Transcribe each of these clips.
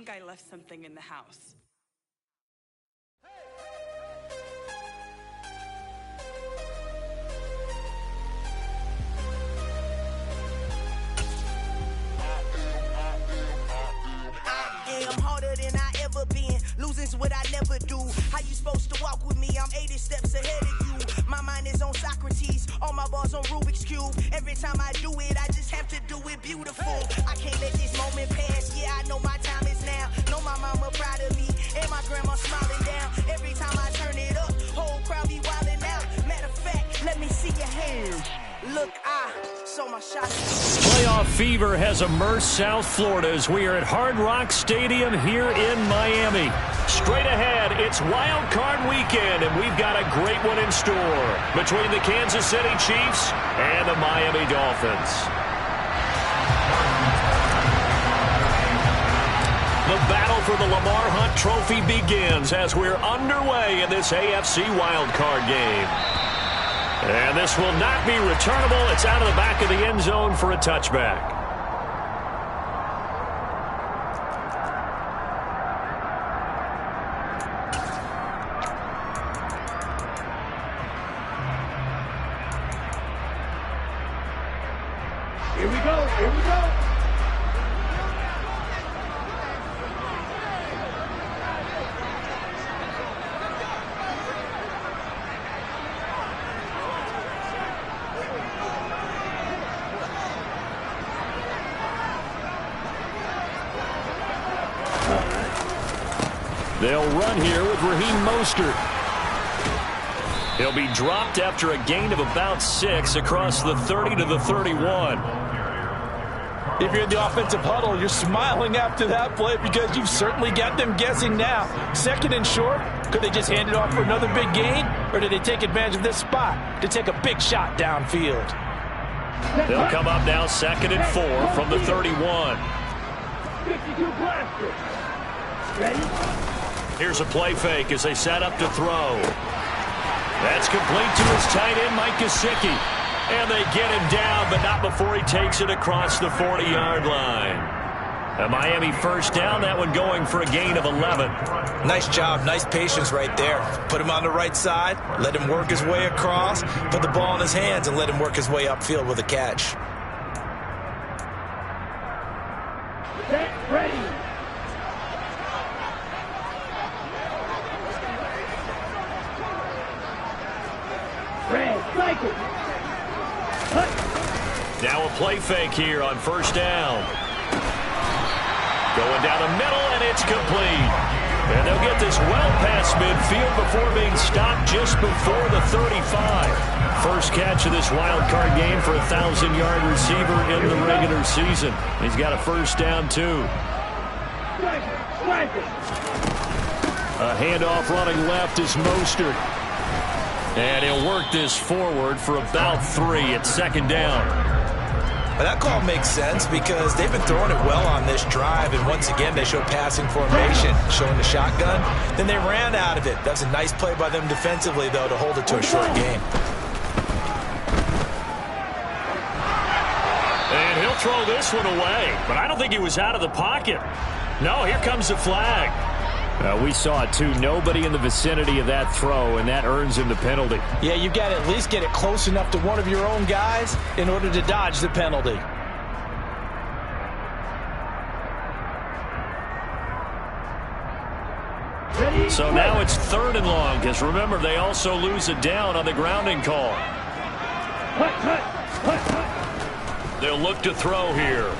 think I left something in the house. I'm harder than I ever been. Losing's what I never do. How you supposed to walk with me? I'm 80 steps ahead of you. My mind is on Socrates. All my bars on Rubik's Cube. Every time I do it, I just have to do it beautiful. I can't let this moment pass. Yeah, I know my time is now. Know my mama proud of me. And my grandma smiling down. Every time I turn it up, whole crowd be wilding out. Matter of fact, let me see your hands. Look, I saw my shot. Playoff fever has immersed South Florida as we are at Hard Rock Stadium here in Miami. Straight ahead, it's Wild Card Weekend, and we've got a great one in store between the Kansas City Chiefs and the Miami Dolphins. The battle for the Lamar Hunt Trophy begins as we're underway in this AFC Wild Card game. And this will not be returnable. It's out of the back of the end zone for a touchback. Here we go. Here we go. They'll run here with Raheem Mostert. He'll be dropped after a gain of about 6 across the 30 to the 31. If you're in the offensive huddle, you're smiling after that play because you've certainly got them guessing now. Second and short, could they just hand it off for another big gain? Or did they take advantage of this spot to take a big shot downfield? They'll come up now 2nd and 4 from the 31. 52 blaster. Ready? Here's a play fake as they set up to throw. That's complete to his tight end, Mike Gesicki. And they get him down, but not before he takes it across the 40-yard line. A Miami first down, that one going for a gain of 11. Nice job, nice patience right there. Put him on the right side, let him work his way across, put the ball in his hands, and let him work his way upfield with a catch. Set, ready. Cycle. Now a play fake here on first down. Going down the middle, and it's complete. And they'll get this well past midfield before being stopped just before the 35. First catch of this wild card game for a 1,000-yard receiver in the regular season. He's got a first down, too. A handoff running left is Mostert. And he'll work this forward for about 3 at second down. But that call makes sense because they've been throwing it well on this drive, and once again they show passing formation, showing the shotgun. Then they ran out of it. That's a nice play by them defensively, though, to hold it to a short game. And he'll throw this one away, but I don't think he was out of the pocket. No, here comes the flag. We saw it, too. Nobody in the vicinity of that throw, and that earns him the penalty. Yeah, you got to at least get it close enough to one of your own guys in order to dodge the penalty. So now it's 3rd and long, because remember, they also lose it down on the grounding call. They'll look to throw here.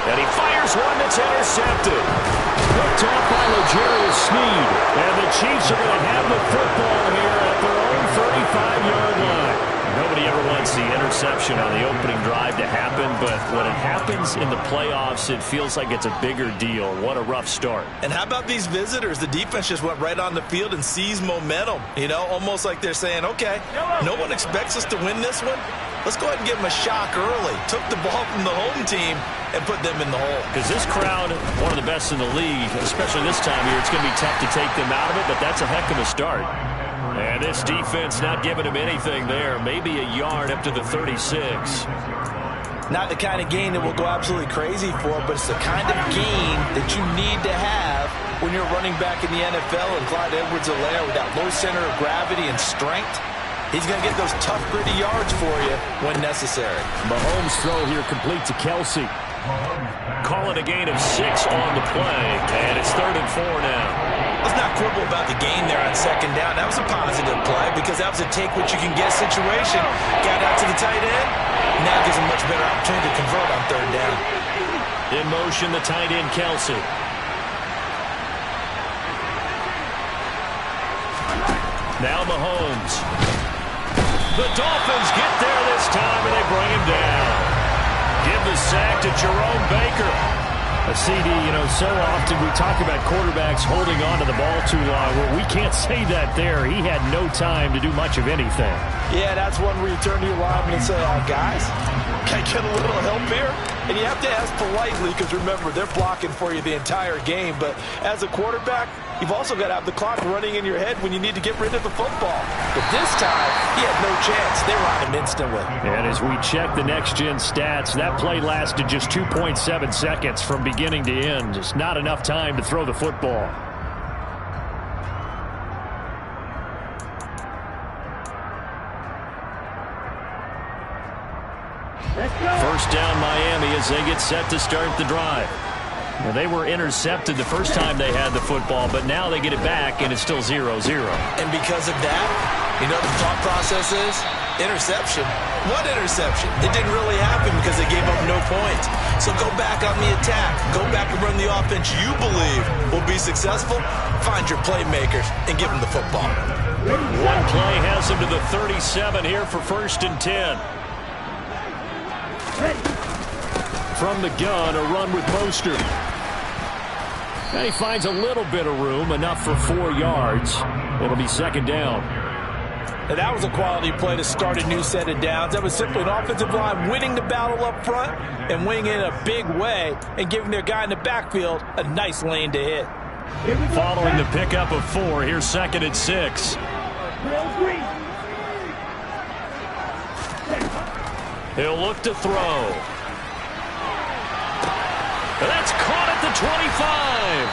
And he fires one that's intercepted. Picked off by L'Jarius Sneed. And the Chiefs are going to have the football here at their own 35-yard line. Nobody ever wants the interception on the opening drive to happen, but when it happens in the playoffs, it feels like it's a bigger deal. What a rough start. And how about these visitors? The defense just went right on the field and seized momentum. You know, almost like they're saying, okay, no one expects us to win this one. Let's go ahead and give them a shock early. Took the ball from the home team and put them in the hole. Because this crowd, one of the best in the league, especially this time of year, it's going to be tough to take them out of it, but that's a heck of a start. And this defense not giving him anything there. Maybe a yard up to the 36. Not the kind of gain that we'll go absolutely crazy for, but it's the kind of gain that you need to have when you're running back in the NFL. And Clyde Edwards-Helaire, with that low center of gravity and strength, he's going to get those tough, gritty yards for you when necessary. Mahomes' throw here complete to Kelsey. Call it a gain of 6 on the play, and it's 3rd and 4 now. Let's not quibble about the gain there on 2nd down. That was a positive play because that was a take-what-you-can-get situation. Got out to the tight end. Now gives him much better opportunity to convert on 3rd down. In motion, the tight end, Kelsey. Now Mahomes. The Dolphins get there this time, and they bring him down. Give the sack to Jerome Baker. A CD, so often we talk about quarterbacks holding on to the ball too long. Well, we can't say that there. He had no time to do much of anything. Yeah, that's one where you turn to your lineman and say, guys, can I get a little help here? And you have to ask politely because, remember, they're blocking for you the entire game. But as a quarterback, you've also got to have the clock running in your head when you need to get rid of the football. But this time, he had no chance. They were on him instantly. And as we check the next-gen stats, that play lasted just 2.7 seconds from beginning to end. Just not enough time to throw the football. First down Miami as they get set to start the drive. Well, they were intercepted the first time they had the football, but now they get it back, and it's still 0-0. And because of that, the thought process is interception. What interception? It didn't really happen because they gave up no points. So go back on the attack. Go back and run the offense you believe will be successful. Find your playmakers and give them the football. One play has them to the 37 here for 1st and 10. From the gun, a run with Mostert. And he finds a little bit of room, enough for 4 yards. It'll be 2nd down. And that was a quality play to start a new set of downs. That was simply an offensive line winning the battle up front and winning it in a big way and giving their guy in the backfield a nice lane to hit. Following the pickup of 4, here's 2nd and 6. He'll look to throw. That's caught at the 25.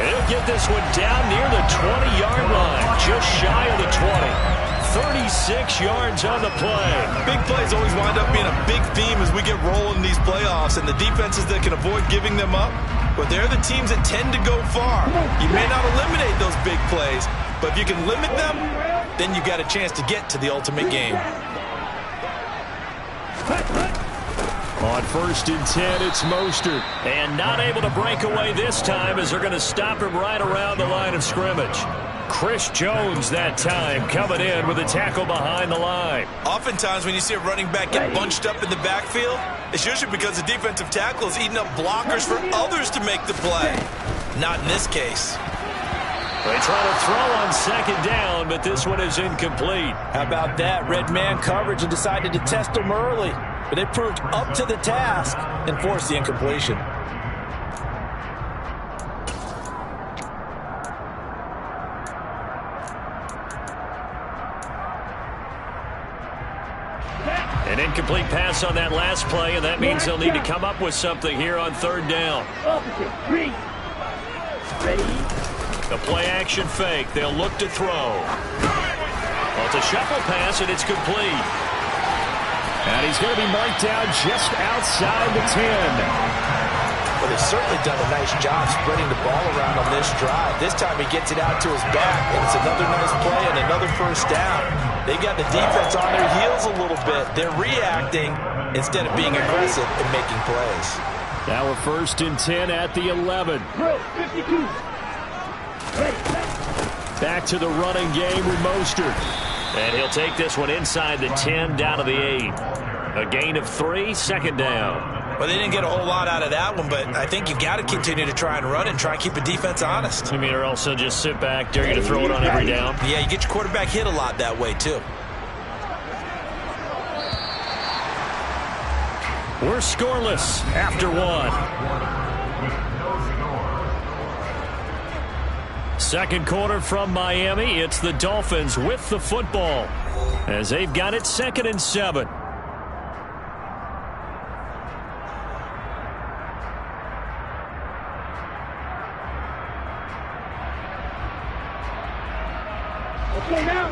He'll get this one down near the 20-yard line, just shy of the 20. 36 yards on the play. Big plays always wind up being a big theme as we get rolling in these playoffs, and the defenses that can avoid giving them up, but they're the teams that tend to go far. You may not eliminate those big plays, but if you can limit them, then you've got a chance to get to the ultimate game. On 1st and 10, it's Mostert. And not able to break away this time as they're going to stop him right around the line of scrimmage. Chris Jones that time coming in with a tackle behind the line. Oftentimes when you see a running back get bunched up in the backfield, it's usually because the defensive tackle is eating up blockers for others to make the play. Not in this case. They try to throw on 2nd down, but this one is incomplete. How about that? Red man coverage and decided to test them early. But it proved up to the task and forced the incompletion. An incomplete pass on that last play, and that means they'll need to come up with something here on 3rd down. The play-action fake. They'll look to throw. Well, it's a shuffle pass, and it's complete. And he's going to be marked down just outside the 10. Well, they've certainly done a nice job spreading the ball around on this drive. This time he gets it out to his back, and it's another nice play and another 1st down. They've got the defense on their heels a little bit. They're reacting instead of being aggressive and making plays. Now we're 1st and 10 at the 11. Back to the running game with Mostert. And he'll take this one inside the 10 down to the 8. A gain of 3, 2nd down. Well, they didn't get a whole lot out of that one, but I think you've got to continue to try and run and try and keep the defense honest. I mean, or also just sit back, dare you to throw it on every down. Yeah, you get your quarterback hit a lot that way, too. We're scoreless after 1. Second quarter from Miami. It's the Dolphins with the football as they've got it 2nd and 7. Okay, now.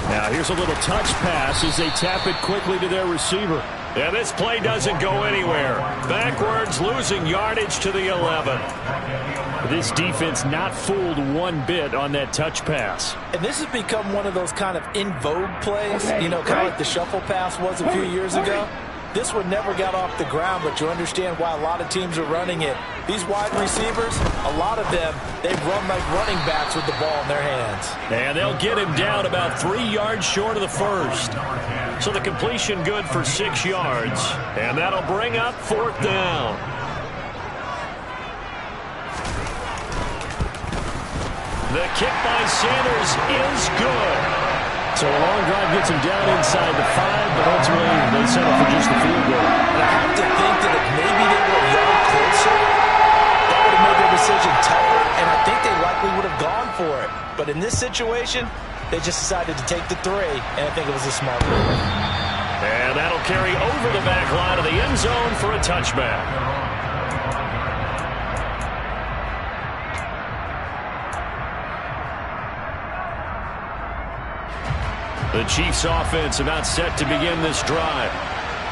Now here's a little touch pass as they tap it quickly to their receiver. And this play doesn't go anywhere. Backwards, losing yardage to the 11. This defense not fooled one bit on that touch pass. And this has become one of those kind of in vogue plays, you know, kind of like the shuffle pass was a few years ago. This one never got off the ground, but you understand why a lot of teams are running it. These wide receivers, a lot of them, they run like running backs with the ball in their hands. And they'll get him down about 3 yards short of the first. So the completion good for 6 yards. And that'll bring up 4th down. The kick by Sanders is good. So a long drive gets him down inside the 5, but ultimately they settle for just the field goal. And I have to think that if maybe they were a yard closer, that would have made their decision tougher, and I think they likely would have gone for it. But in this situation, they just decided to take the 3, and I think it was a smart move. And that'll carry over the back line of the end zone for a touchback. The Chiefs offense about set to begin this drive.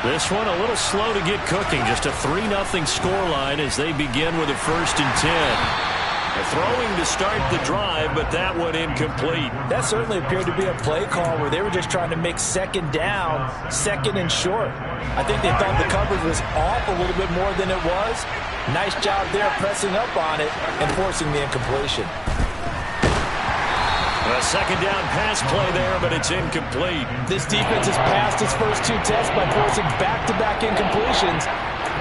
This one a little slow to get cooking. Just a 3-0 scoreline as they begin with a 1st and 10. They're throwing to start the drive, but that one incomplete. That certainly appeared to be a play call where they were just trying to make 2nd down, 2nd and short. I think they thought the coverage was off a little bit more than it was. Nice job there pressing up on it and forcing the incompletion. A 2nd down pass play there, but it's incomplete. This defense has passed its first 2 tests by forcing back-to-back incompletions.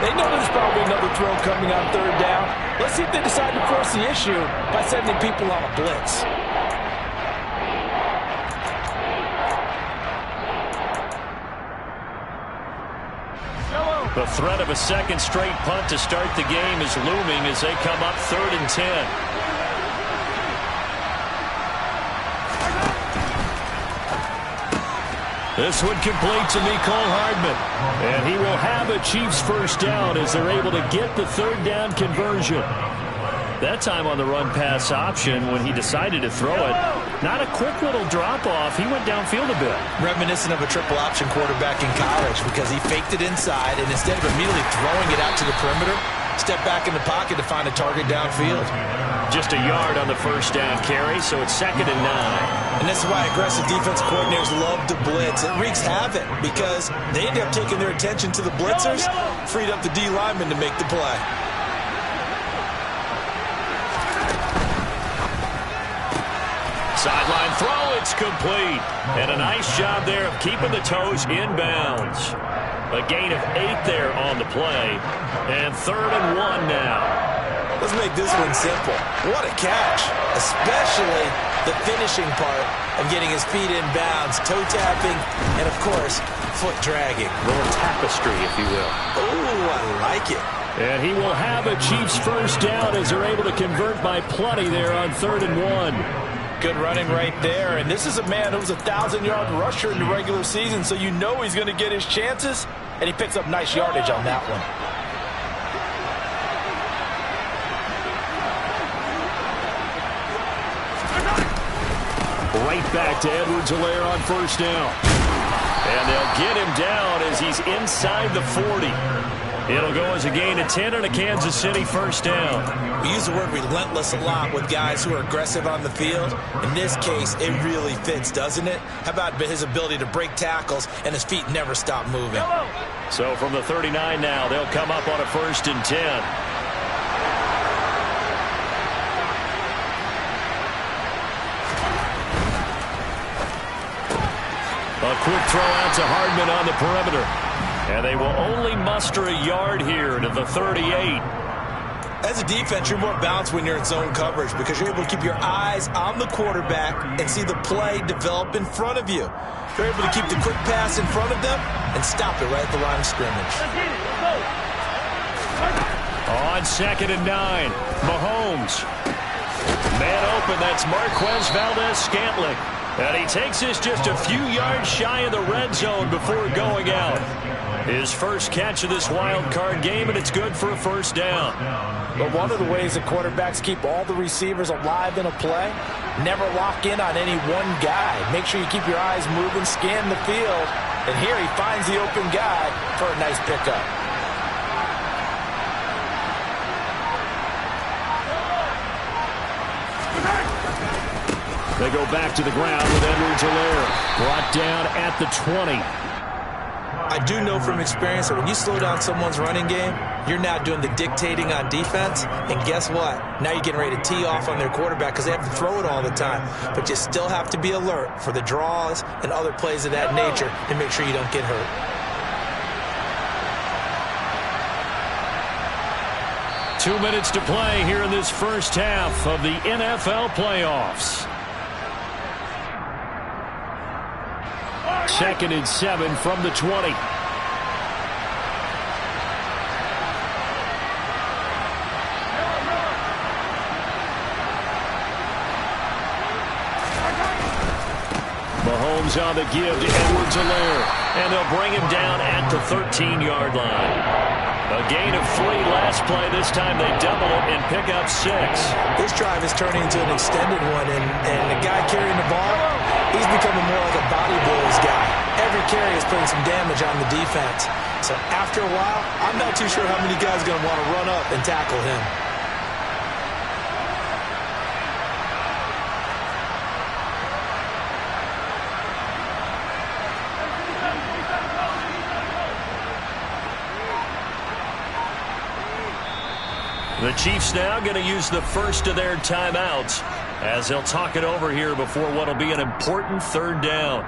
They know there's probably another throw coming on 3rd down. Let's see if they decide to force the issue by sending people on a blitz. The threat of a 2nd straight punt to start the game is looming as they come up 3rd and 10. This one complete to Mecole Hardman. And he will have a Chiefs 1st down as they're able to get the 3rd down conversion. That time on the run-pass option when he decided to throw it. Not a quick little drop-off. He went downfield a bit. Reminiscent of a triple option quarterback in college because he faked it inside, and instead of immediately throwing it out to the perimeter, stepped back in the pocket to find a target downfield. Just a yard on the 1st down carry, so it's 2nd and 9. And this is why aggressive defense coordinators love to blitz. It wreaks havoc because they end up taking their attention to the blitzers, freed up the D lineman to make the play. Sideline throw, it's complete. And a nice job there of keeping the toes inbounds. A gain of 8 there on the play. And 3rd and 1 now. Let's make this one simple. What a catch, especially the finishing part of getting his feet in bounds, toe tapping, and of course, foot dragging. A little tapestry, if you will. Ooh, I like it. And he will have a Chiefs 1st down as they're able to convert by plenty there on 3rd and 1. Good running right there. And this is a man who was a 1,000-yard rusher in the regular season, so you know he's going to get his chances, and he picks up nice yardage on that one. Right back to Edwards-Helaire on 1st down. And they'll get him down as he's inside the 40. It'll go as a gain of 10 and a Kansas City 1st down. We use the word relentless a lot with guys who are aggressive on the field. In this case, it really fits, doesn't it? How about his ability to break tackles and his feet never stop moving? So from the 39 now, they'll come up on a 1st and 10. A quick throw out to Hardman on the perimeter. And they will only muster a yard here to the 38. As a defense, you're more balanced when you're in zone coverage because you're able to keep your eyes on the quarterback and see the play develop in front of you. You're able to keep the quick pass in front of them and stop it right at the line of scrimmage. On 2nd and 9, Mahomes. Man open, that's Marquez Valdez-Scantling. And he takes this just a few yards shy of the red zone before going out. His first catch of this wild card game, and it's good for a first down. But one of the ways that quarterbacks keep all the receivers alive in a play, never lock in on any one guy. Make sure you keep your eyes moving, scan the field. And here he finds the open guy for a nice pickup. They go back to the ground with Edwards-Helaire. Brought down at the 20. I do know from experience that when you slow down someone's running game, you're now doing the dictating on defense. And guess what? Now you're getting ready to tee off on their quarterback because they have to throw it all the time. But you still have to be alert for the draws and other plays of that nature and make sure you don't get hurt. Two minutes to play here in this first half of the NFL playoffs. 2nd and 7 from the 20. Mahomes on the give to Edwards-Helaire, and they'll bring him down at the 13-yard line. A gain of 3 last play. This time they double it and pick up 6. This drive is turning into an extended one, and the guy carrying the ball, he's becoming more like a body blows guy. Every carry is putting some damage on the defense. So after a while, I'm not too sure how many guys are going to want to run up and tackle him. The Chiefs now going to use the first of their timeouts as they'll talk it over here before what will be an important third down.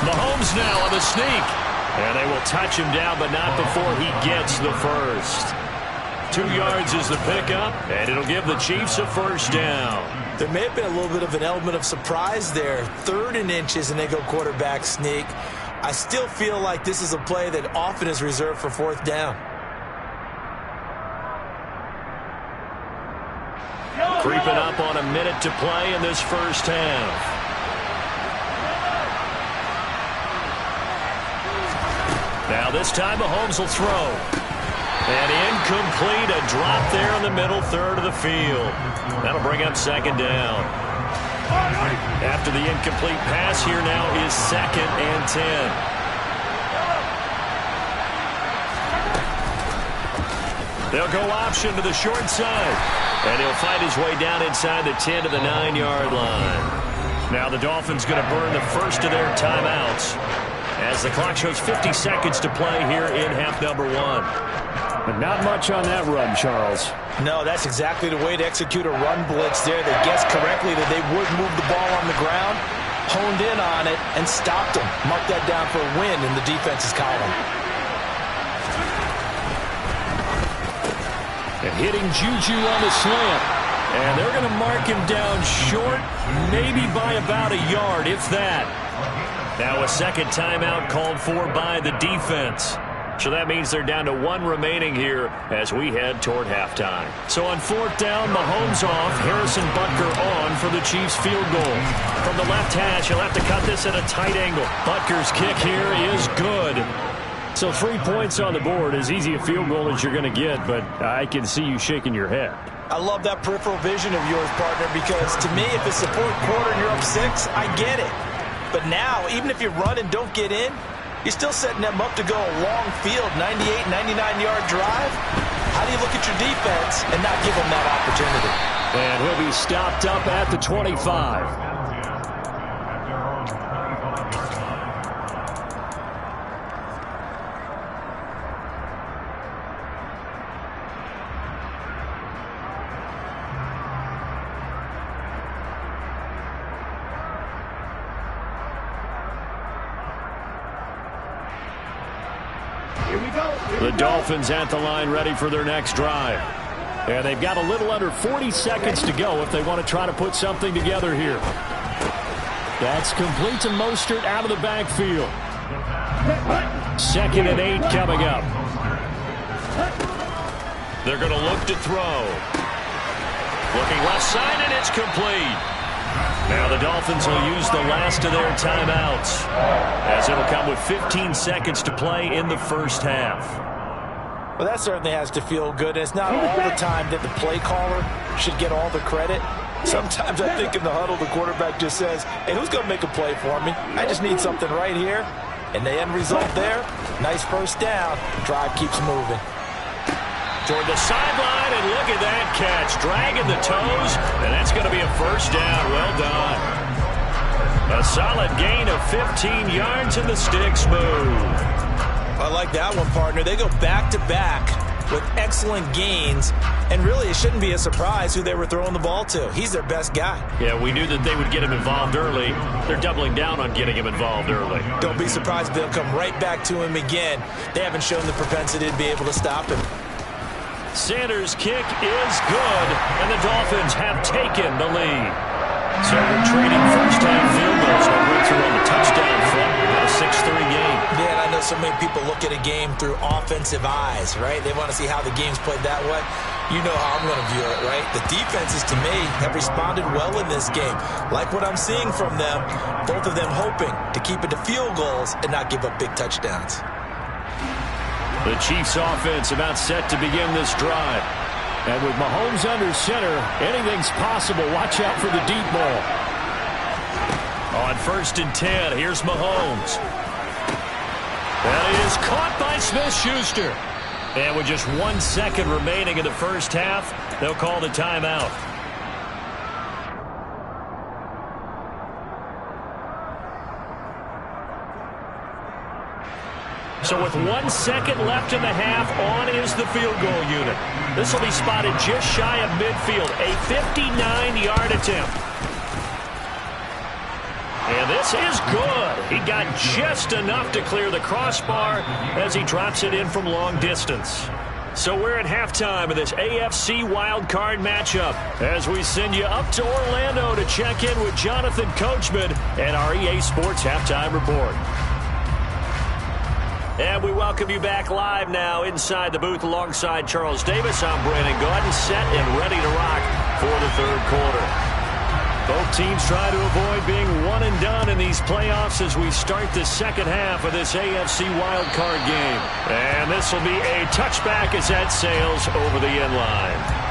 Mahomes now on the sneak. And they will touch him down, but not before he gets the first. 2 yards is the pickup, and it'll give the Chiefs a first down. There may have been a little bit of an element of surprise there. 3rd and inches, and they go quarterback sneak. I still feel like this is a play that often is reserved for 4th down. Creeping up on a minute to play in this first half. Now this time Mahomes will throw. And incomplete, a drop there in the middle third of the field. That'll bring up 2nd down. After the incomplete pass, here now is 2nd and 10. They'll go option to the short side. And he'll fight his way down inside the 10 to the 9-yard line. Now the Dolphins going to burn the first of their timeouts as the clock shows 50 seconds to play here in half number 1. But not much on that run, Charles. No, that's exactly the way to execute a run blitz there. They guessed correctly that they would move the ball on the ground, honed in on it, and stopped them. Mark that down for a win in the defense's column. And hitting Juju on the slant. And they're going to mark him down short, maybe by about a yard, if that. Now a second timeout called for by the defense. So that means they're down to 1 remaining here as we head toward halftime. So on 4th down, Mahomes off, Harrison Butker on for the Chiefs field goal. From the left hash, he'll have to cut this at a tight angle. Butker's kick here is good. So 3 points on the board, as easy a field goal as you're going to get, but I can see you shaking your head. I love that peripheral vision of yours, partner, because to me, if it's the 4th quarter and you're up 6, I get it. But now, even if you run and don't get in, you're still setting them up to go a long field, 98, 99-yard drive. How do you look at your defense and not give them that opportunity? And he'll be stopped up at the 25. The Dolphins at the line ready for their next drive. And they've got a little under 40 seconds to go if they want to try to put something together here. That's complete to Mostert out of the backfield. 2nd and 8 coming up. They're going to look to throw. Looking left side, and it's complete. Now the Dolphins will use the last of their timeouts, as it'll come with 15 seconds to play in the first half. Well, that certainly has to feel good. It's not all the time that the play caller should get all the credit. Sometimes I think in the huddle, the quarterback just says, hey, who's going to make a play for me? I just need something right here. And the end result there, nice first down. Drive keeps moving. Toward the sideline, and look at that catch. Dragging the toes, and that's going to be a first down. Well done. A solid gain of 15 yards, and the sticks move. I like that one, partner. They go back-to-back with excellent gains, and really it shouldn't be a surprise who they were throwing the ball to. He's their best guy. Yeah, we knew that they would get him involved early. They're doubling down on getting him involved early. Don't be surprised if they'll come right back to him again. They haven't shown the propensity to be able to stop him. Sanders' kick is good, and the Dolphins have taken the lead. So we're trading first-time field goals. No breakthrough on the touchdown front. We've got a 6-3 game. Yeah, and I know so many people look at a game through offensive eyes, right? They want to see how the game's played that way. You know how I'm going to view it, right? The defenses, to me, have responded well in this game. Like what I'm seeing from them, both of them hoping to keep it to field goals and not give up big touchdowns. The Chiefs' offense about set to begin this drive. And with Mahomes under center, anything's possible. Watch out for the deep ball. On 1st and 10, here's Mahomes. That is caught by Smith-Schuster. And with just 1 second remaining in the first half, they'll call the timeout. So with 1 second left in the half, on is the field goal unit. This will be spotted just shy of midfield, a 59-yard attempt. And this is good. He got just enough to clear the crossbar as he drops it in from long distance. So we're at halftime of this AFC wildcard matchup as we send you up to Orlando to check in with Jonathan Coachman and our EA Sports Halftime Report. And we welcome you back live now inside the booth alongside Charles Davis. I'm Brandon Gaudin, set and ready to rock for the third quarter. Both teams try to avoid being one and done in these playoffs as we start the second half of this AFC wildcard game. And this will be a touchback as that sails over the end line.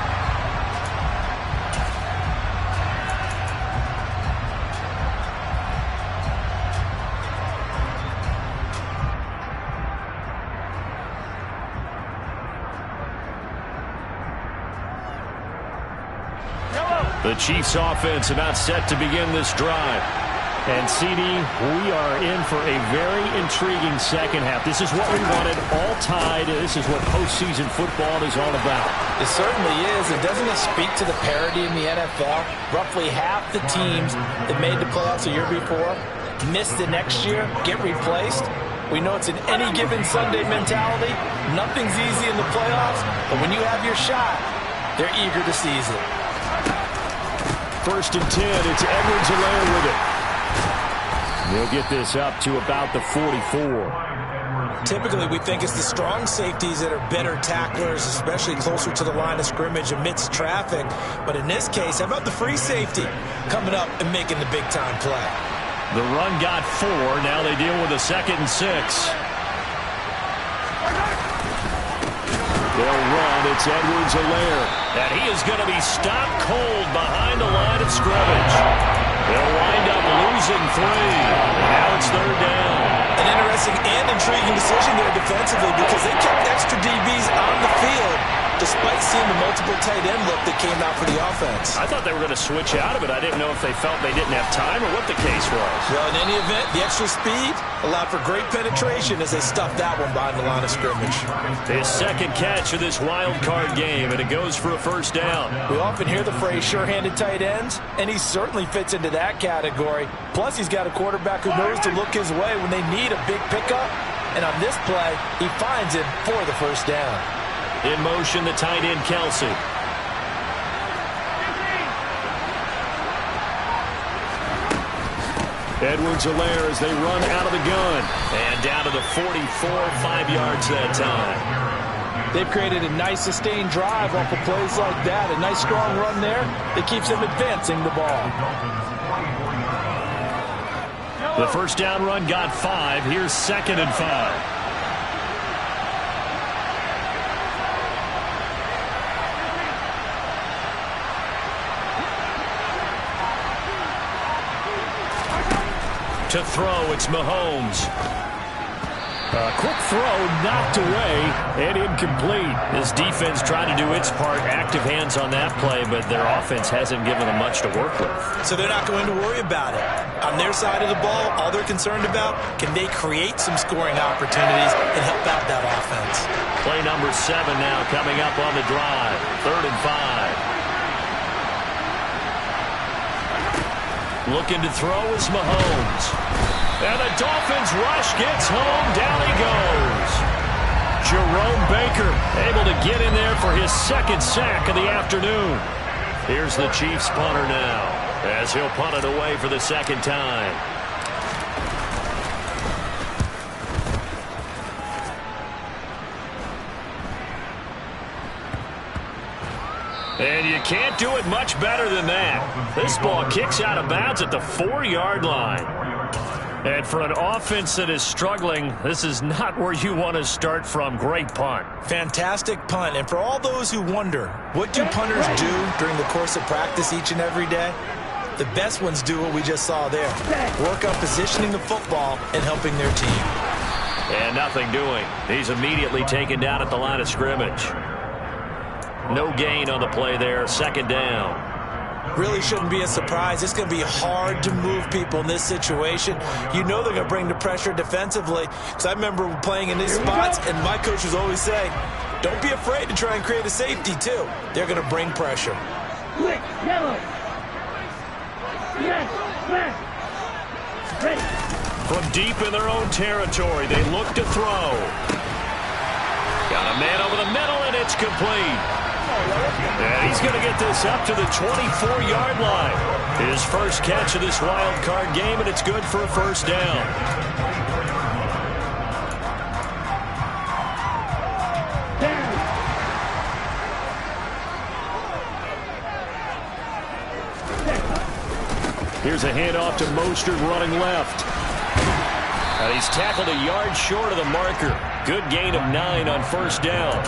The Chiefs offense about set to begin this drive. And CD, we are in for a very intriguing second half. This is what we wanted, all tied. This is what postseason football is all about. It certainly is. And doesn't it speak to the parity in the NFL? Roughly half the teams that made the playoffs a year before miss the next year, get replaced. We know it's an any given Sunday mentality. Nothing's easy in the playoffs, but when you have your shot, they're eager to seize it. 1st and 10, it's Edwards-Helaire with it. They'll get this up to about the 44. Typically, we think it's the strong safeties that are better tacklers, especially closer to the line of scrimmage amidst traffic. But in this case, how about the free safety coming up and making the big-time play? The run got 4. Now they deal with a 2nd and 6. They'll run. It's Edwards-Helaire. And he is going to be stopped cold behind the line of scrimmage. They'll wind up losing 3. And now it's 3rd down. An interesting and intriguing decision there defensively because they kept extra DBs on the field despite seeing the multiple tight end look that came out for the offense. I thought they were going to switch out of it. I didn't know if they felt they didn't have time or what the case was. Well, in any event, the extra speed allowed for great penetration as they stuffed that one behind the line of scrimmage. His second catch of this wild card game, and it goes for a 1st down. We often hear the phrase sure-handed tight ends, and he certainly fits into that category. Plus, he's got a quarterback who knows to look his way when they need a big pickup. And on this play, he finds it for the 1st down. In motion, the tight end, Kelsey. Edwards-Helaire as they run out of the gun. And down to the 44, 5 yards that time. They've created a nice sustained drive off of plays like that. A nice strong run there that keeps them advancing the ball. The first down run got 5. Here's 2nd and 5. To throw, it's Mahomes. A quick throw knocked away and incomplete. This defense tried to do its part, active hands on that play, but their offense hasn't given them much to work with. So they're not going to worry about it. On their side of the ball, all they're concerned about, can they create some scoring opportunities and help out that offense? Play number 7 now coming up on the drive. 3rd and 5. Looking to throw is Mahomes. And the Dolphins rush gets home. Down he goes. Jerome Baker able to get in there for his 2nd sack of the afternoon. Here's the Chiefs punter now as he'll punt it away for the 2nd time. And you can't do it much better than that. This ball kicks out of bounds at the 4-yard line. And for an offense that is struggling, this is not where you want to start from. Great punt. Fantastic punt. And for all those who wonder, what do punters do during the course of practice each and every day? The best ones do what we just saw there. Work on positioning the football and helping their team. And nothing doing. He's immediately taken down at the line of scrimmage. No gain on the play there. 2nd down. Really shouldn't be a surprise. It's going to be hard to move people in this situation. You know they're going to bring the pressure defensively. Because I remember playing in these spots, and my coaches always say, don't be afraid to try and create a safety, too. They're going to bring pressure. Quick, yellow. Yes, left. Ready. From deep in their own territory, they look to throw. Got a man over the middle, and it's complete. And he's going to get this up to the 24-yard line. His first catch of this wild card game, and it's good for a 1st down. Here's a handoff to Mostert running left. And he's tackled a yard short of the marker. Good gain of 9 on 1st down.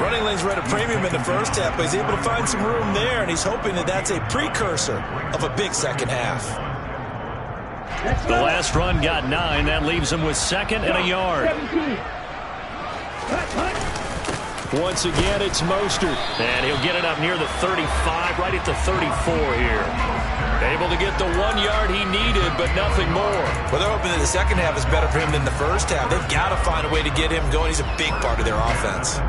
Running lanes were at a premium in the first half, but he's able to find some room there, and he's hoping that that's a precursor of a big 2nd half. The last run got 9. That leaves him with 2nd and a yard. Once again, it's Mostert. And he'll get it up near the 35, right at the 34 here. Able to get the 1 yard he needed, but nothing more. Well, they're hoping that the 2nd half is better for him than the first half. They've got to find a way to get him going. He's a big part of their offense.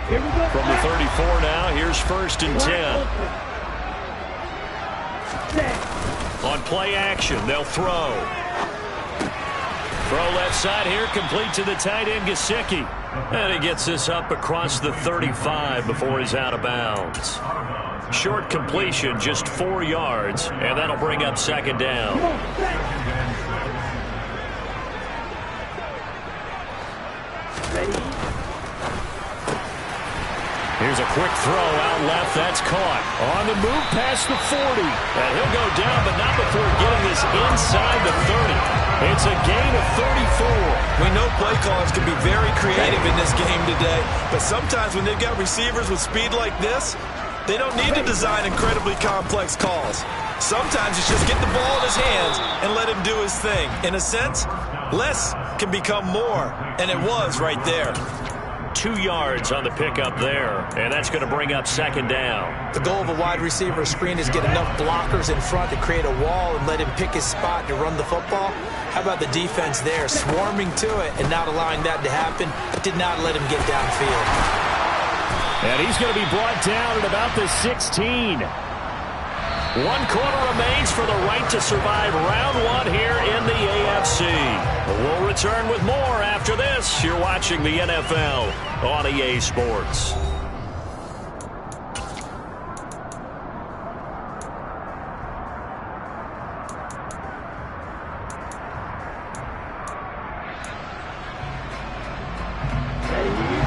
From the 34 now, here's 1st and 10. On play action, they'll throw. Throw left side here, complete to the tight end, Gesicki. And he gets this up across the 35 before he's out of bounds. Short completion, just 4 yards, and that'll bring up 2nd down. Here's a quick throw out left. That's caught. On the move past the 40. And he'll go down, but not before getting this inside the 30. It's a gain of 34. We know play callers can be very creative in this game today, but sometimes when they've got receivers with speed like this, they don't need to design incredibly complex calls. Sometimes it's just get the ball in his hands and let him do his thing. In a sense, less can become more, and it was right there. 2 yards on the pickup there, and that's going to bring up 2nd down. The goal of a wide receiver screen is get enough blockers in front to create a wall and let him pick his spot to run the football. How about the defense there, swarming to it and not allowing that to happen? Did not let him get downfield. And he's going to be brought down at about the 16. 1 quarter remains for the right to survive round 1 here in the AFC. We'll return with more after this. You're watching the NFL on EA Sports.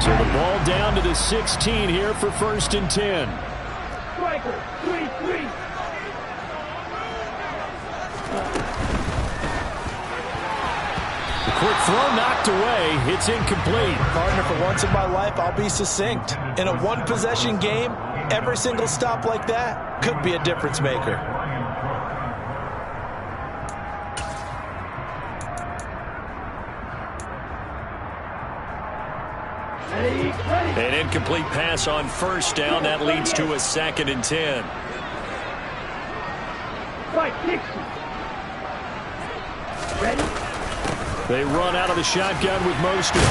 So the ball down to the 16 here for 1st and 10. Striker, 3-3. The quick throw knocked away. It's incomplete. Partner, for once in my life, I'll be succinct. In a one-possession game, every single stop like that could be a difference maker. An incomplete pass on 1st down. That leads to a 2nd and 10. Fight, ready? They run out of the shotgun with Mostert.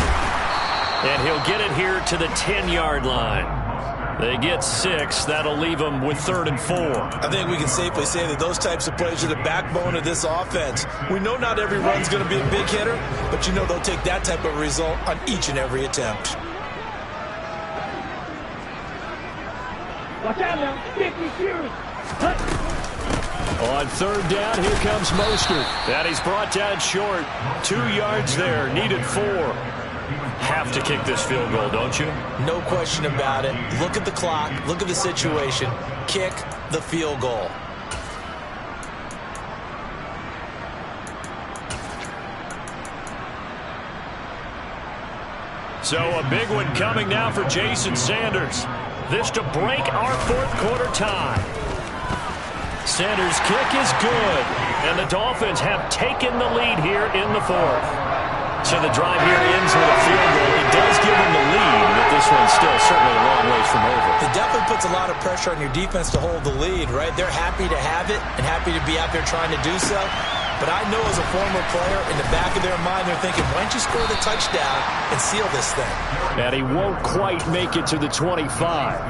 And he'll get it here to the 10-yard line. They get 6. That'll leave them with 3rd and 4. I think we can safely say that those types of plays are the backbone of this offense. We know not every run's going to be a big hitter, but you know they'll take that type of result on each and every attempt. Watch out now, 50 series. On 3rd down, here comes Mostert. And he's brought down short. 2 yards there, needed 4. Have to kick this field goal, don't you? No question about it. Look at the clock. Look at the situation. Kick the field goal. So a big one coming now for Jason Sanders. This to break our 4th quarter tie. Sanders' kick is good. And the Dolphins have taken the lead here in the 4th. So the drive here ends with a field goal. It does give them the lead, but this one's still certainly a long ways from over. It definitely puts a lot of pressure on your defense to hold the lead, right? They're happy to have it and happy to be out there trying to do so. But I know as a former player, in the back of their mind, they're thinking, why don't you score the touchdown and seal this thing? And he won't quite make it to the 25.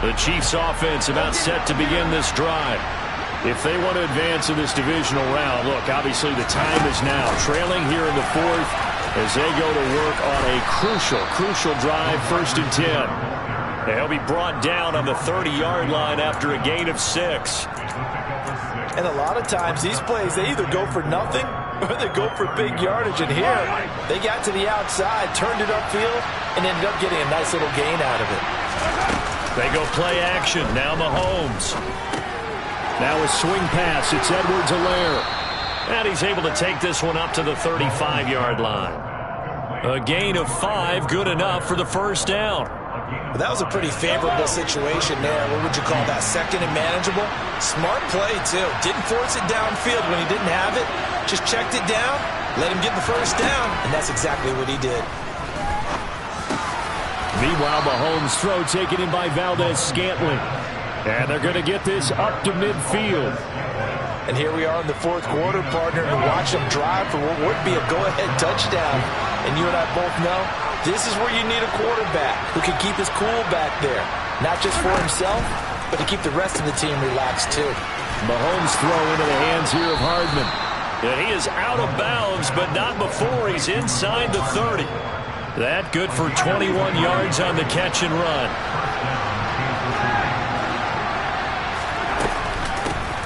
The Chiefs offense about set to begin this drive. If they want to advance in this divisional round, look, obviously the time is now. Trailing here in the 4th as they go to work on a crucial drive, 1st and 10. And he'll be brought down on the 30-yard line after a gain of 6. And a lot of times these plays, they either go for nothing or they go for big yardage. And here, they got to the outside, turned it upfield, and ended up getting a nice little gain out of it. They go play action. Now Mahomes. Now a swing pass. It's Edwards-Helaire. And he's able to take this one up to the 35-yard line. A gain of 5, good enough for the 1st down. Well, that was a pretty favorable situation there. What would you call that? 2nd and manageable? Smart play, too. Didn't force it downfield when he didn't have it. Just checked it down, let him get the 1st down, and that's exactly what he did. Meanwhile, Mahomes' throw taken in by Valdez-Scantling. And they're going to get this up to midfield. And here we are in the 4th quarter, partner, to watch them drive for what would be a go-ahead touchdown. And you and I both know this is where you need a quarterback who can keep his cool back there. Not just for himself, but to keep the rest of the team relaxed, too. Mahomes' throw into the hands here of Hardman. And he is out of bounds, but not before he's inside the 30. That good for 21 yards on the catch and run.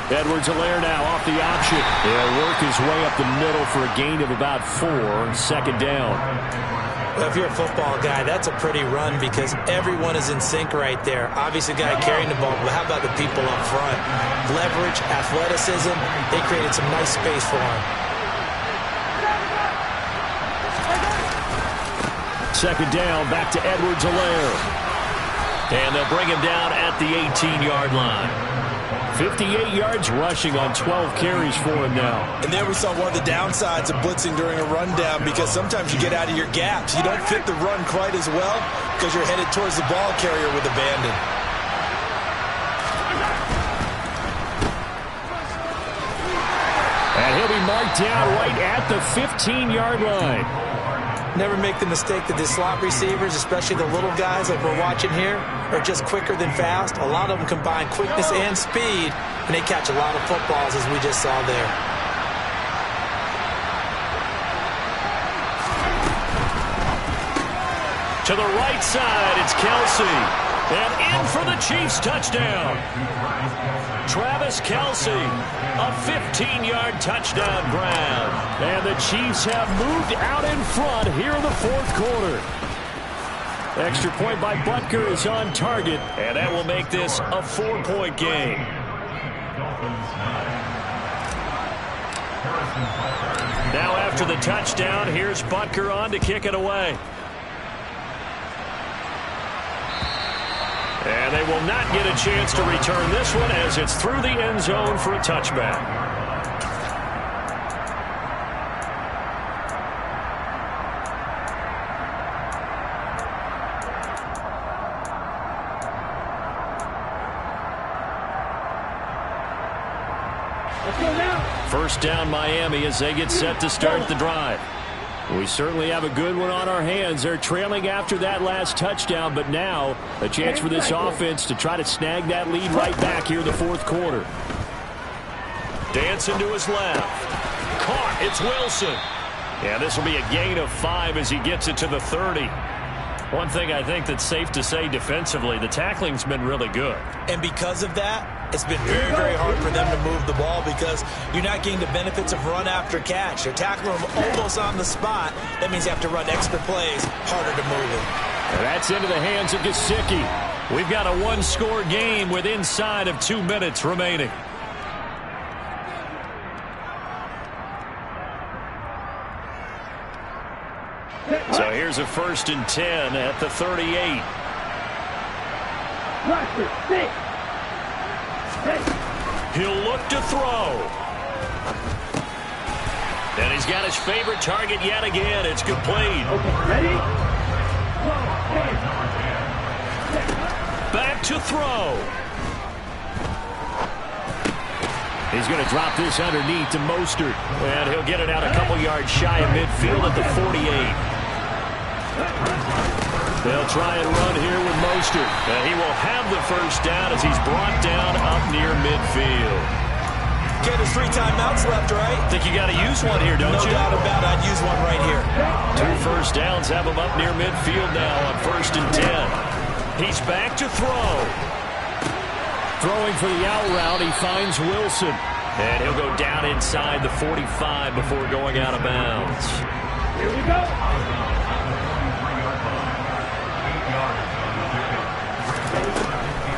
Edwards-Helaire now off the option. He'll work his way up the middle for a gain of about 4, 2nd down. Well, if you're a football guy, that's a pretty run because everyone is in sync right there. Obviously, the guy carrying the ball, but how about the people up front? Leverage, athleticism, they created some nice space for him. 2nd down, back to Edwards-Helaire. And they'll bring him down at the 18-yard line. 58 yards rushing on 12 carries for him now. And there we saw one of the downsides of blitzing during a rundown because sometimes you get out of your gaps. You don't fit the run quite as well because you're headed towards the ball carrier with abandon. And he'll be marked down right at the 15-yard line. Never make the mistake that the slot receivers, especially the little guys like we're watching here, are just quicker than fast. A lot of them combine quickness and speed, and they catch a lot of footballs, as we just saw there. To the right side, it's Kelsey. And in for the Chiefs touchdown. Travis Kelce, a 15-yard touchdown grab. And the Chiefs have moved out in front here in the fourth quarter. Extra point by Butker is on target, and that will make this a 4-point game. Now after the touchdown, here's Butker on to kick it away. And they will not get a chance to return this one as it's through the end zone for a touchback. First down Miami as they get set to start the drive. We certainly have a good one on our hands. They're trailing after that last touchdown, but now a chance for this offense to try to snag that lead right back here in the fourth quarter. Dancing to his left. Caught. It's Wilson. Yeah, this will be a gain of 5 as he gets it to the 30. One thing I think that's safe to say defensively, the tackling's been really good. And because of that, it's been very, very hard for them to move the ball because you're not getting the benefits of run after catch. They're tackling them almost on the spot. That means you have to run extra plays, harder to move it. And that's into the hands of Gesicki. We've got a one-score game with inside of 2 minutes remaining. So here's a 1st and 10 at the 38. He'll look to throw. And he's got his favorite target yet again. It's complete. Ready? Back to throw. He's going to drop this underneath to Mostert. And he'll get it out a couple yards shy of midfield at the 48. They'll try and run here with Mostert. And he will have the first down as he's brought down up near midfield. Okay, there's 3 timeouts left, right? Think you got to use one here, don't you? No doubt about it. I'd use one right here. 2 first downs have him up near midfield now on 1st and 10. He's back to throw. Throwing for the out route, he finds Wilson. And he'll go down inside the 45 before going out of bounds. Here we go.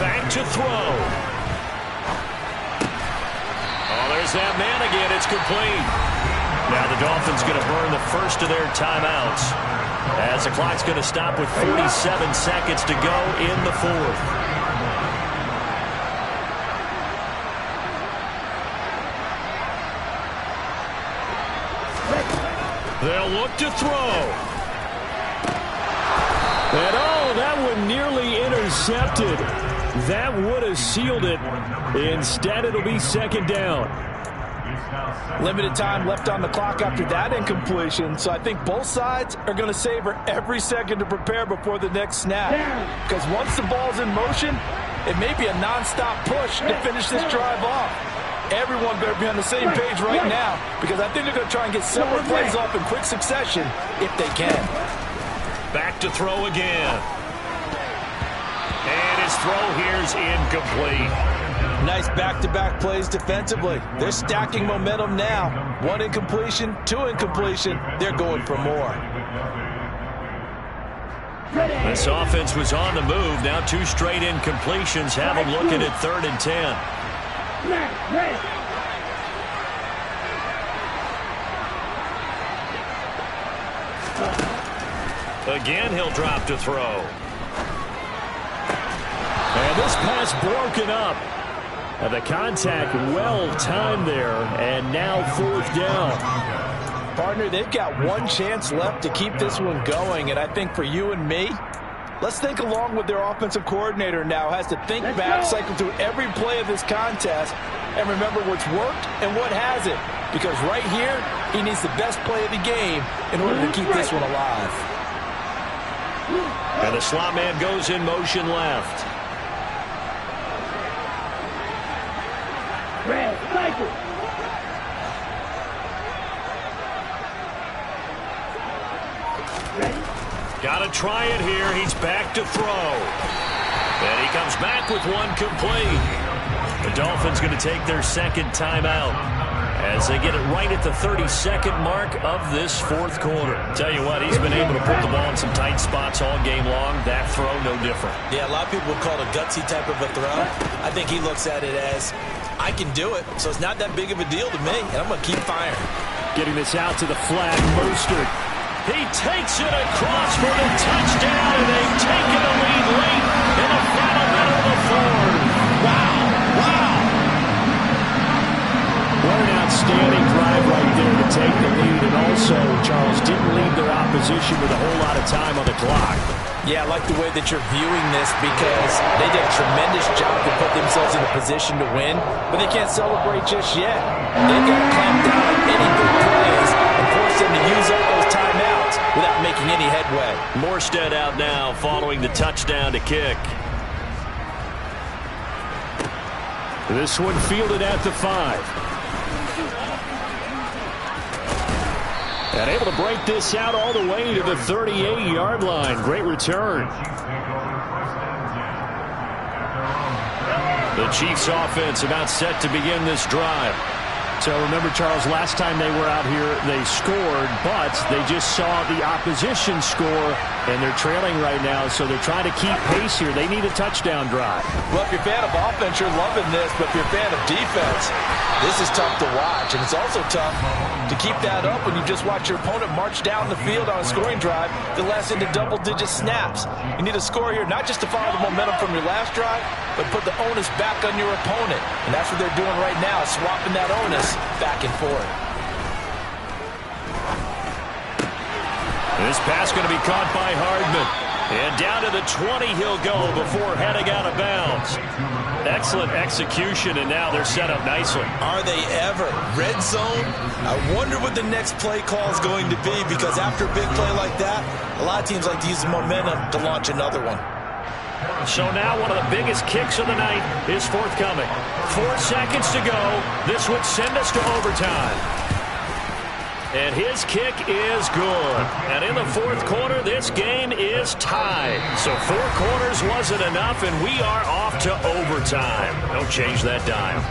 Back to throw. Oh, there's that man again. It's complete. Now the Dolphins going to burn the first of their timeouts as the clock's going to stop with 47 seconds to go in the fourth. They'll look to throw. And oh, that one nearly intercepted. That would have sealed it. Instead, it'll be 2nd down. Limited time left on the clock after that incompletion, so I think both sides are going to savor every second to prepare before the next snap. Because once the ball's in motion, it may be a nonstop push to finish this drive off. Everyone better be on the same page right now because I think they're going to try and get several plays off in quick succession if they can. Back to throw again. And his throw here's incomplete. Nice back-to-back plays defensively. They're stacking momentum now. 1 incompletion, 2 incompletion. They're going for more. This offense was on the move. Now 2 straight incompletions have them looking at 3rd and 10. Again, he'll drop to throw. And this pass broken up. And the contact well timed there. And now 4th down. Partner, they've got 1 chance left to keep this one going. And I think for you and me, let's think along with their offensive coordinator now. Has to think back, cycle through every play of this contest, and remember what's worked and what hasn't. Because right here, he needs the best play of the game in order to keep this one alive. And the slot man goes in motion left. Red, cycle. Ready? Got to try it here. He's back to throw. And he comes back with one complete. The Dolphins going to take their second timeout as they get it right at the 32nd mark of this fourth quarter. Tell you what, he's been able to put the ball in some tight spots all game long. That throw, no different. Yeah, a lot of people would call it a gutsy type of a throw. I think he looks at it as, I can do it, so it's not that big of a deal to me, and I'm going to keep firing. Getting this out to the flat, Mostert. He takes it across for the touchdown, and they've taken the lead late in the final minute of the fourth. Wow, wow. What an outstanding drive right there to take the lead, and also, Charles, didn't leave their opposition with a whole lot of time on the clock. Yeah, I like the way that you're viewing this because they did a tremendous job to put themselves in a position to win, but they can't celebrate just yet. They've got to clamp down on any big plays and force them to use up those timeouts without making any headway. Morstead out now following the touchdown to kick. This one fielded at the 5. And able to break this out all the way to the 38-yard line. Great return. The Chiefs offense about set to begin this drive. So remember, Charles, last time they were out here, they scored, but they just saw the opposition score, and they're trailing right now, so they're trying to keep pace here. They need a touchdown drive. Well, if you're a fan of offense, you're loving this, but if you're a fan of defense, this is tough to watch, and it's also tough to keep that up when you just watch your opponent march down the field on a scoring drive that lasts into double-digit snaps. You need a score here, not just to follow the momentum from your last drive, but put the onus back on your opponent, and that's what they're doing right now, swapping that onus back and forth. This pass going to be caught by Hardman. And down to the 20 he'll go before heading out of bounds. Excellent execution, and now they're set up nicely. Are they ever? Red zone? I wonder what the next play call is going to be, because after a big play like that, a lot of teams like to use the momentum to launch another one. So now one of the biggest kicks of the night is forthcoming. 4 seconds to go. This would send us to overtime. And his kick is good. And in the fourth quarter, this game is tied. So 4 quarters wasn't enough, and we are off to overtime. Don't change that dime.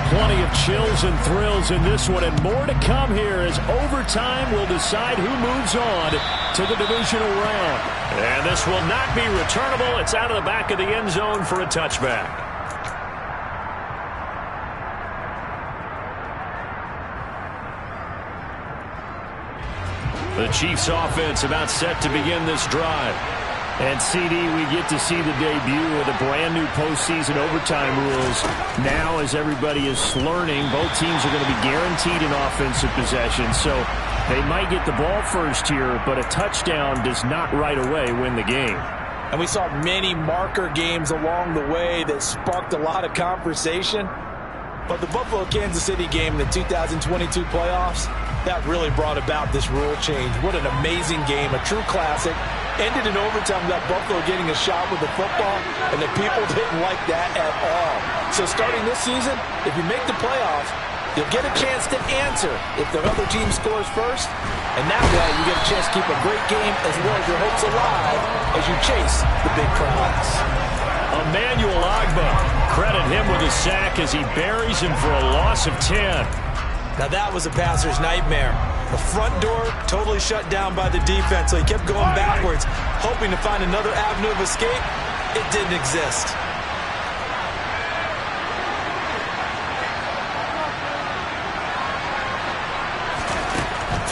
Plenty of chills and thrills in this one, and more to come here as overtime will decide who moves on to the divisional round. And this will not be returnable. It's out of the back of the end zone for a touchback. The Chiefs offense about set to begin this drive. And, CD, we get to see the debut of the brand-new postseason overtime rules. Now, as everybody is learning, both teams are going to be guaranteed an offensive possession. So they might get the ball first here, but a touchdown does not right away win the game. And we saw many marker games along the way that sparked a lot of conversation. But the Buffalo-Kansas City game in the 2022 playoffs, that really brought about this rule change. What an amazing game, a true classic. Ended in overtime without Buffalo getting a shot with the football, and the people didn't like that at all. So starting this season, if you make the playoffs, you'll get a chance to answer if the other team scores first, and that way you get a chance to keep a great game as well as your hopes alive as you chase the big prize. Emmanuel Ogbah, credit him with a sack as he buries him for a loss of 10. Now that was a passer's nightmare. The front door totally shut down by the defense, so he kept going backwards, hoping to find another avenue of escape. It didn't exist.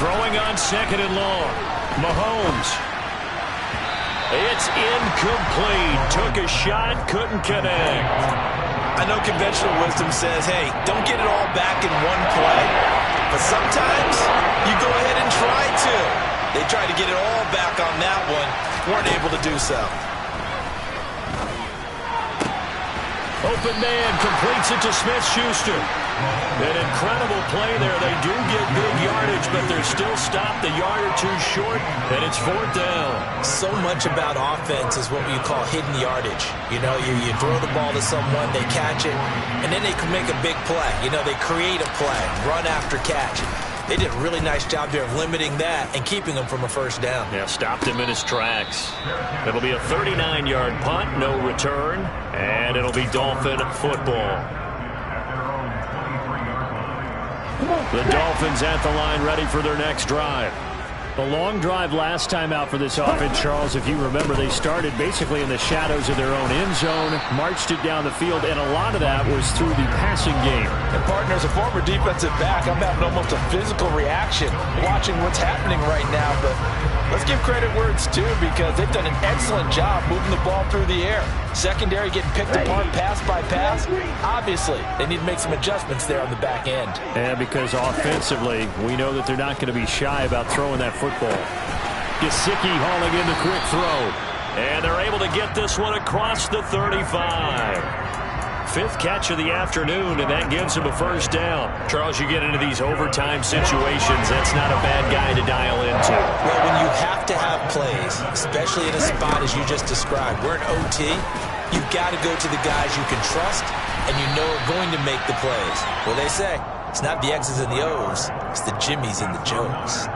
Throwing on second and long. Mahomes. It's incomplete. Took a shot, couldn't connect. I know conventional wisdom says, hey, don't get it all back in one play. But sometimes you go ahead and try to. They tried to get it all back on that one. Weren't able to do so. Open man completes it to Smith-Schuster. An incredible play there. They do get big yardage, but they're still stopped a yard or two short, and it's 4th down. So much about offense is what you call hidden yardage. You know, you throw the ball to someone, they catch it, and then they can make a big play. You know, they create a play, run after catch. They did a really nice job there of limiting that and keeping him from a first down. Yeah, stopped him in his tracks. It'll be a 39-yard punt, no return, and it'll be Dolphin football. The Dolphins at the line, ready for their next drive. A long drive last time out for this offense, Charles. If you remember, they started basically in the shadows of their own end zone, marched it down the field, and a lot of that was through the passing game. And partner, as a former defensive back, I'm having almost a physical reaction watching what's happening right now. But let's give credit where it's due, because they've done an excellent job moving the ball through the air. Secondary getting picked apart pass by pass. Obviously, they need to make some adjustments there on the back end. And because offensively, we know that they're not going to be shy about throwing that football. Gesicki hauling in the quick throw. And they're able to get this one across the 35. 5th catch of the afternoon, and that gives him a first down. Charles, you get into these overtime situations, that's not a bad guy to dial into. Well, when you have to have plays, especially in a spot as you just described, we're in OT, you've got to go to the guys you can trust and you know are going to make the plays. Well, they say, it's not the X's and the O's, it's the Jimmies and the Joes.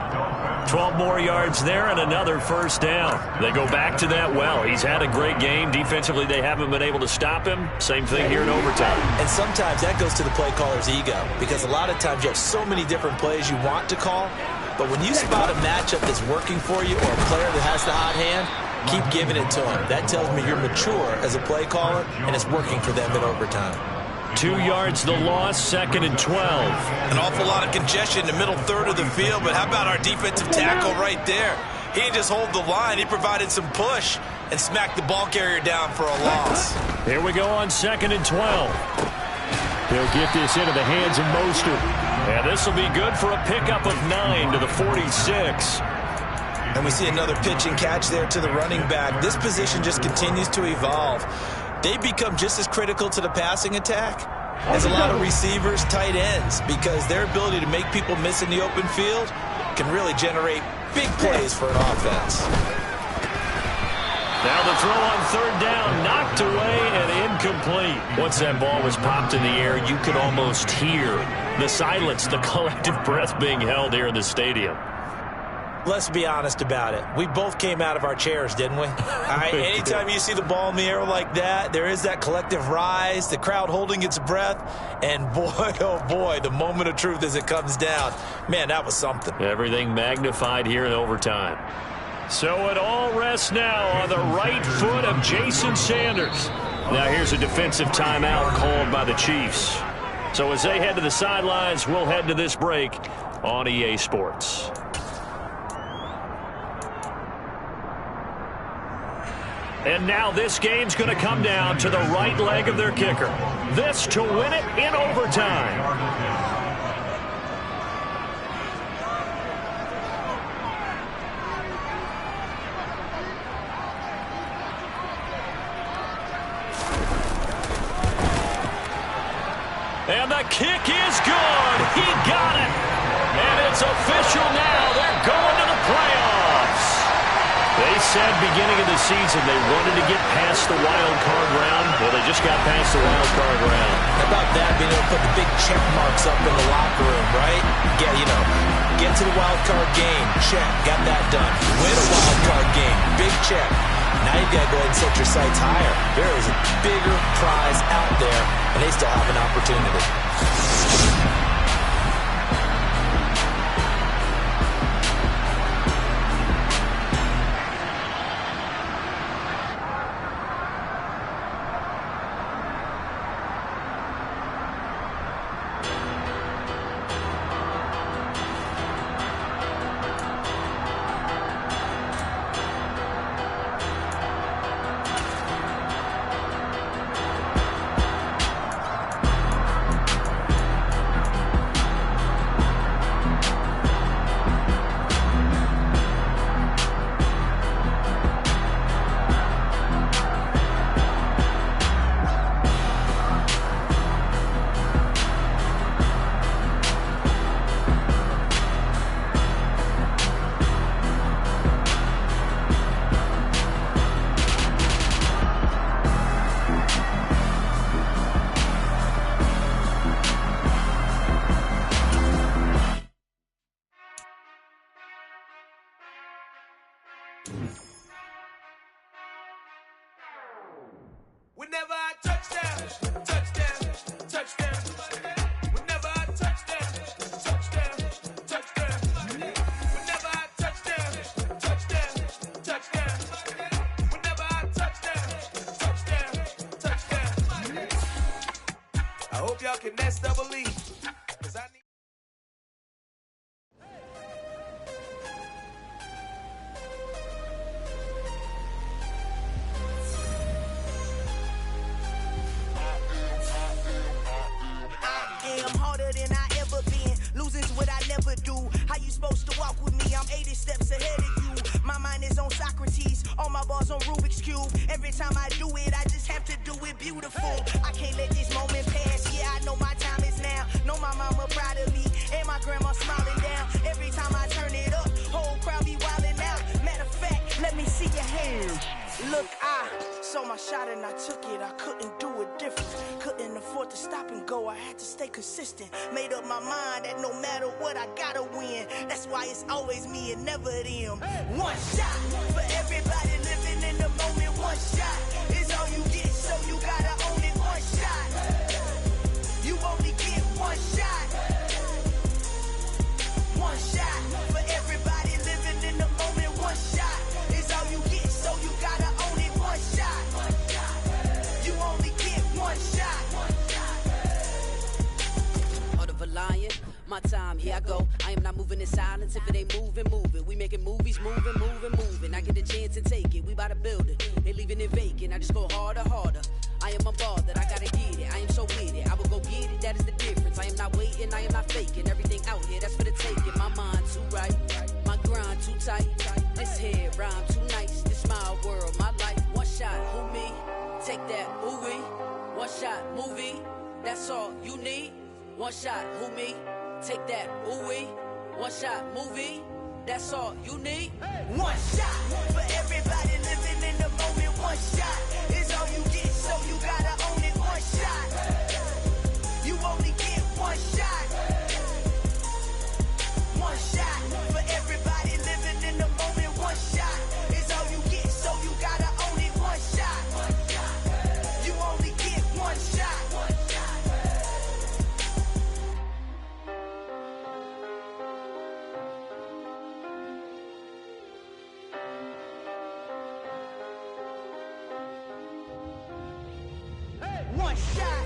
12 more yards there and another first down. They go back to that well. He's had a great game. Defensively, they haven't been able to stop him. Same thing here in overtime. And sometimes that goes to the play caller's ego, because a lot of times you have so many different plays you want to call, but when you spot a matchup that's working for you or a player that has the hot hand, keep giving it to him. That tells me you're mature as a play caller, and it's working for them in overtime. 2 yards the loss, 2nd and 12. An awful lot of congestion in the middle third of the field, but how about our defensive tackle right there? He didn't just hold the line, he provided some push and smacked the ball carrier down for a loss. Here we go on 2nd and 12. They'll get this into the hands of Mostert. And this will be good for a pickup of 9 to the 46. And we see another pitch and catch there to the running back. This position just continues to evolve. They become just as critical to the passing attack as a lot of receivers, tight ends, because their ability to make people miss in the open field can really generate big plays for an offense. Now the throw on 3rd down, knocked away and incomplete. Once that ball was popped in the air, you could almost hear the silence, the collective breath being held here in the stadium. Let's be honest about it. We both came out of our chairs, didn't we? All right, anytime you see the ball in the air like that, there is that collective rise, the crowd holding its breath, and boy, oh boy, the moment of truth as it comes down. Man, that was something. Everything magnified here in overtime. So it all rests now on the right foot of Jason Sanders. Now here's a defensive timeout called by the Chiefs. So as they head to the sidelines, we'll head to this break on EA Sports. And now this game's going to come down to the right leg of their kicker. This to win it in overtime. And the kick is good. He got it. And it's official now. They're going to the playoffs. They said beginning of the season they wanted to get past the wild card round. Well, they just got past the wild card round. How about that, being able to put the big check marks up in the locker room, right? Yeah, you know, get to the wild card game, check, got that done. Win a wild card game, big check. Now you've got to go ahead and set your sights higher. There is a bigger prize out there, and they still have an opportunity. Whenever I touchdown, touchdown, touchdown. Whenever I touchdown, touchdown, touchdown. Whenever I touchdown, touchdown, touchdown. Whenever I touchdown, touchdown, touchdown. I hope y'all can nest double E, 'cause I need. I'm harder than I ever been. Losing's what I never do. How you supposed to walk with me? I'm 80 steps ahead of you. My mind is on Socrates. All my bars on Rubik's Cube. Every time I do it, I just have to do it beautiful. I can't let this moment pass. Yeah, I know my time is now. Know my mama proud of me. And my grandma smiling down. Every time I turn it up, whole crowd be wilding out. Matter of fact, let me see your hands. Look, I saw my shot and I took it. I couldn't do it different. Couldn't afford to stop and go. I had to stay consistent. Made up my mind that no matter what, I gotta win. That's why it's always me and never them. One shot for everybody living in the moment. One shot is all you get, so you gotta own it. One shot. You only get one shot. One shot for everybody living in the moment. One shot is all you get, so you gotta own it. One shot. You only get one shot. Heart of a lion, my time, here I go. I am not moving in silence. If it ain't moving, moving. We making movies, moving, moving, moving. I get a chance to take it. We bout to build it. They leaving it vacant. I just go harder, harder. I am a ball that I gotta get it. I am so with it. I will go get it. That is the difference. I am not waiting. I am not faking. Everything out here, that's for the taking. My mind too right. My grind too tight. This head rhyme too nice. This my world, my life. One shot, who me? Take that, ooh wee. One shot, movie. That's all you need. One shot, who me? Take that, ooh wee. One shot, movie. That's all you need. One shot for everybody living in the moment. One shot is all you get, so you gotta own it. One shot. You only get one shot. One shot for everybody living in the moment. One shot is all you get, so you gotta own it. One shot. You only get one shot. One shot.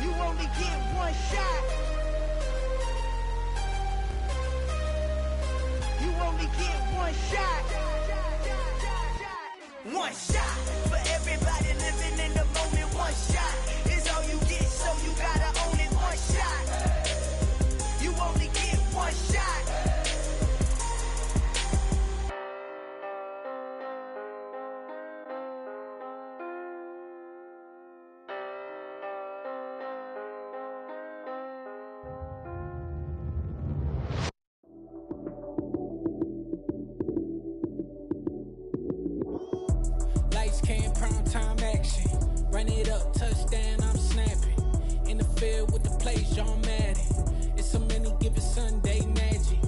You only get one shot. You only get one shot. One shot for everybody living in the moment. One shot is all you get, so you gotta own it. One shot. You only get one shot. Lights, cam, prime time action. Run it up, touchdown, I'm snapping. In the field with the plays, John Madden. It's so many, give it Sunday magic.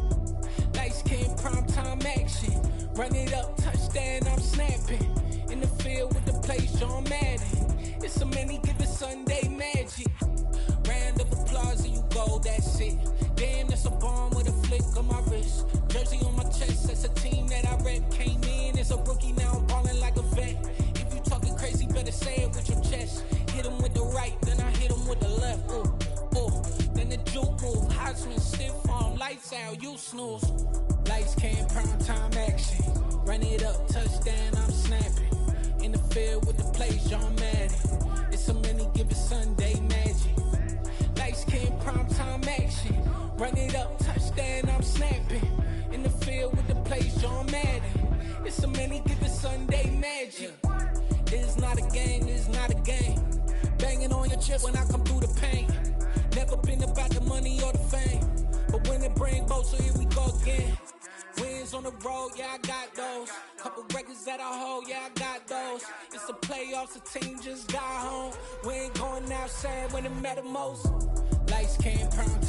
Lights, cam, prime time action. Run it up, touchdown, I'm snapping. In the field with the plays, John Madden. It's so many, give it Sunday magic. Round of applause and you go, that's it. Damn, that's a bomb with a flick on my wrist. Jersey on my chest, that's a team that I rep. Came in as a rookie, now I'm ballin' like a vet. If you talking crazy, better say it with your chest. Hit him with the right, then I hit him with the left. Ooh, ooh. Then the juke move, Heisman stiff arm, lights out, you snooze. Lights, cam, prime time action. Run it up, touchdown, I'm snapping. In the field with the plays, John Madden. It's so many, give it Sunday magic. Lights, cam, prime time action. Run it up, touchdown, I'm snapping. In the field with the plays, John Madden. It's so many, give it Sunday magic. It's not a game, it's not a game. Banging on your chest when I come through the paint. Never been about the money or the fame. But when it bring both, so here we go again. Wins on the road, yeah, I got those. Couple records that I hold, yeah, I got those. It's the playoffs, the team just got home. We ain't going outside when it matter most. Lights, cam, prime